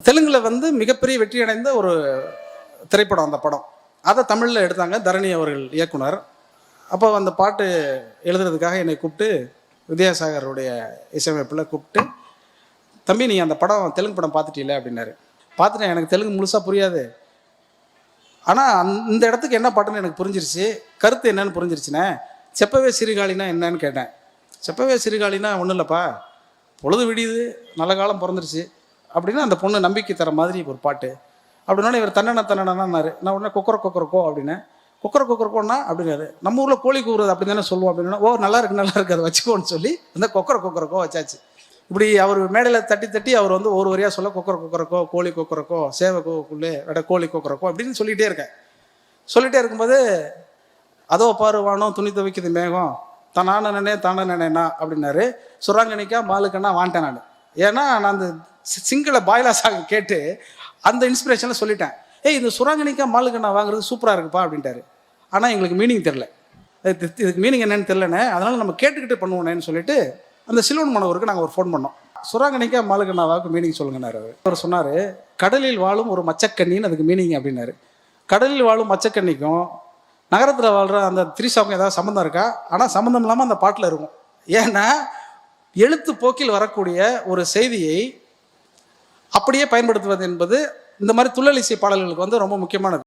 தெலுங்கில் வந்து மிகப்பெரிய வெற்றி அடைந்த ஒரு திரைப்படம் அந்த படம். அதை தமிழில் எடுத்தாங்க தரணி அவர்கள் இயக்குனர். அப்போ அந்த பாட்டு எழுதுறதுக்காக என்னை கூப்பிட்டு வித்யாசாகருடைய இசையமைப்பில் கூப்பிட்டு, தம்பி நீ அந்த படம் தெலுங்கு படம் பார்த்துட்டீல அப்படின்னாரு. பார்த்துட்டேன், எனக்கு தெலுங்கு முழுசாக புரியாது, ஆனால் இந்த இடத்துக்கு என்ன பாட்டுன்னு எனக்கு புரிஞ்சிருச்சு, கருத்து என்னன்னு புரிஞ்சிருச்சுண்ணே. செப்பவே சிறுகாலினா என்னன்னு கேட்டேன். செப்பவே சிறுகாலினா ஒன்றும் இல்லைப்பா, பொழுது விடியுது, நல்ல காலம் பிறந்துருச்சு அப்படின்னா அந்த பொண்ணு நம்பிக்கை தர மாதிரி ஒரு பாட்டு அப்படின்னா இவர் தன்னனாரு. நான் உடனே கொக்கரக்கோ அப்படின்னு, கொக்கரக்கோன்னா அப்படின்னாரு. நம்ம ஊரில் கோழி கூறுறது அப்படி தானே சொல்லுவோம் அப்படின்னா, ஓ நல்லா இருக்கு அதை வச்சுக்கோன்னு சொல்லி அந்த கொக்கரக்கோ வச்சாச்சு. இப்படி அவர் மேடையில் தட்டி அவர் வந்து ஒரு வரியாக சொல்ல கொக்கரக்கோ கோழி கொக்கரக்கோ சேவக்கோக்குள்ளே கோழி கொக்கரக்கோ அப்படின்னு சொல்லிகிட்டே இருக்கேன். சொல்லிகிட்டே இருக்கும்போது அதோ பாரு வானம் துணி துவைக்குது மேகம் தான நினைனா அப்படின்னாரு. சுராங்கனிக்கா மாலுக்கண்ணா வாண்டேன் நான். ஏன்னா நான் அந்த சிங்கள பாய்லா சாங் கேட்டு அந்த இன்ஸ்பிரேஷனில் சொல்லிட்டேன், இந்த சுராங்கனிக்கா மாலுக்கண்ணா வாங்குறது சூப்பராக இருக்குப்பா அப்படின்ட்டாரு. ஆனால் எங்களுக்கு மீனிங் தெரில, இதுக்கு மீனிங் என்னன்னு தெரிலண்ணே, அதனால் நம்ம கேட்டுக்கிட்டு பண்ணுவோனேன்னு சொல்லிட்டு அந்த சிலோன் மனோருக்கு நாங்கள் ஒரு ஃபோன் பண்ணோம். சுராங்கனிக்கா மாலுக்கண்ணாவாக்கு மீனிங் சொல்லுங்கன்னாரு. அவர் சொன்னார், கடலில் வாழும் ஒரு மச்சக்கண்ணின்னு அதுக்கு மீனிங் அப்படின்னாரு. கடலில் வாழும் மச்சக்கண்ணிக்கும் நகரத்தில் வாழ்கிற அந்த திரிசாவுக்கும் ஏதாவது சம்மந்தம் இருக்கா? ஆனால் சம்மந்தம் இல்லாமல் அந்த பாட்டில் இருக்கும். ஏன்னா எழுத்து போக்கில் வரக்கூடிய ஒரு செய்தியை அப்படியே பயன்படுத்துவது என்பது இந்த மாதிரி துள்ளல் இசை பாடல்களுக்கு வந்து ரொம்ப முக்கியமானது.